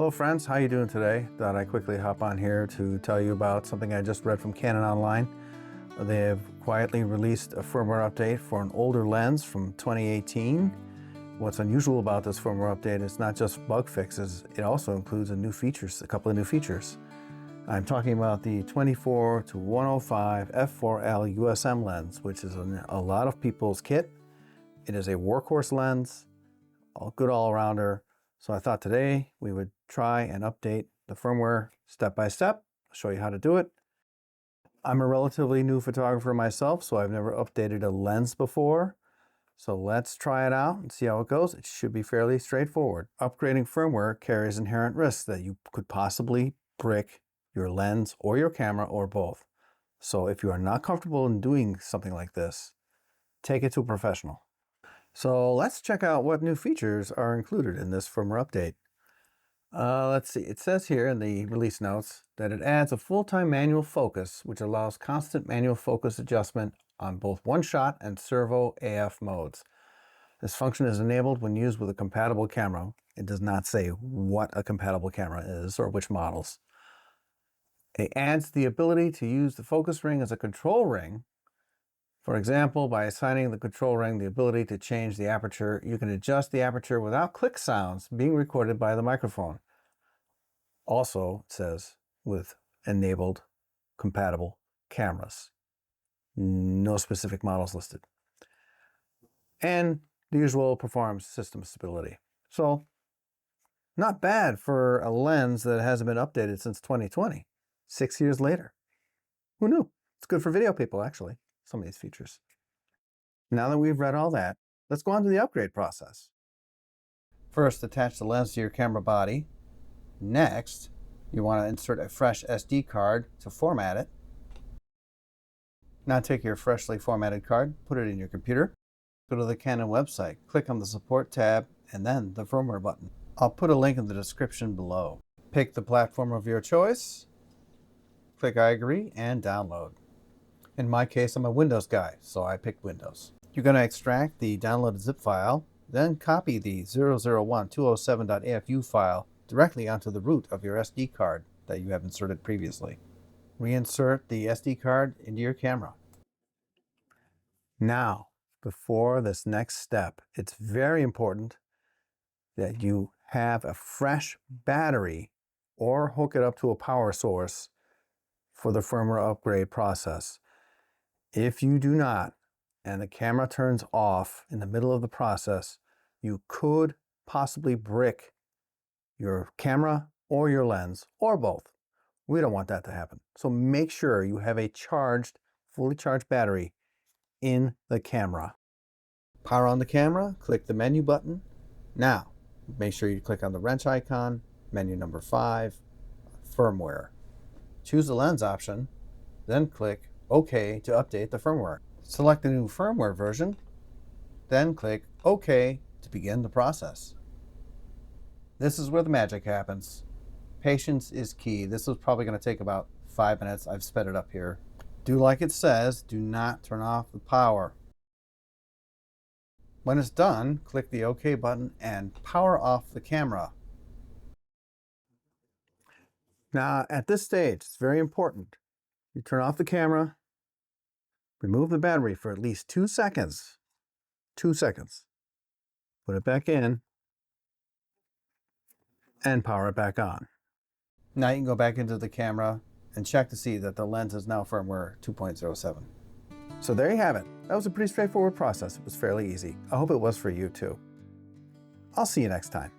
Hello friends, how you doing today? Thought I'd quickly hop on here to tell you about something I just read from Canon online. They have quietly released a firmware update for an older lens from 2018. What's unusual about this firmware update is not just bug fixes, it also includes a couple of new features. I'm talking about the 24 to 105 f4 L USM lens, which is in a lot of people's kit. It is a workhorse lens, good all-rounder. So I thought today we would try and update the firmware step by step. I'll show you how to do it. I'm a relatively new photographer myself, so I've never updated a lens before. So let's try it out and see how it goes. It should be fairly straightforward. Upgrading firmware carries inherent risks that you could possibly brick your lens or your camera or both. So if you are not comfortable in doing something like this, take it to a professional. So let's check out what new features are included in this firmware update. Let's see, it says here in the release notes that it adds a full-time manual focus, which allows constant manual focus adjustment on both One-Shot and Servo AF modes. This function is enabled when used with a compatible camera. It does not say what a compatible camera is or which models. It adds the ability to use the focus ring as a control ring. For example, by assigning the control ring the ability to change the aperture, you can adjust the aperture without click sounds being recorded by the microphone. Also, it says with enabled compatible cameras. No specific models listed. And the usual performs system stability. So, not bad for a lens that hasn't been updated since 2020, 6 years later. Who knew? It's good for video people, actually. Some of these features. Now that we've read all that, let's go on to the upgrade process. First, attach the lens to your camera body. Next, you want to insert a fresh SD card to format it. Now take your freshly formatted card, put it in your computer. Go to the Canon website, click on the support tab, and then the firmware button. I'll put a link in the description below. Pick the platform of your choice, click I agree, and download. In my case, I'm a Windows guy, so I picked Windows. You're going to extract the downloaded zip file, then copy the 001.207.afu file directly onto the root of your SD card that you have inserted previously. Reinsert the SD card into your camera. Now, before this next step, it's very important that you have a fresh battery or hook it up to a power source for the firmware upgrade process. If you do not, and the camera turns off in the middle of the process, you could possibly brick your camera or your lens, or both. We don't want that to happen. So make sure you have a fully charged battery in the camera. Power on the camera, click the menu button. Now, make sure you click on the wrench icon, menu number 5, firmware. Choose the lens option, then click OK to update the firmware. Select the new firmware version, then click OK to begin the process. This is where the magic happens. Patience is key. This is probably going to take about 5 minutes. I've sped it up here. Do like it says, do not turn off the power. When it's done, click the OK button and power off the camera. Now, at this stage, it's very important. You turn off the camera, remove the battery for at least 2 seconds. 2 seconds. Put it back in and power it back on. Now you can go back into the camera and check to see that the lens is now firmware 2.07. So there you have it. That was a pretty straightforward process. It was fairly easy. I hope it was for you too. I'll see you next time.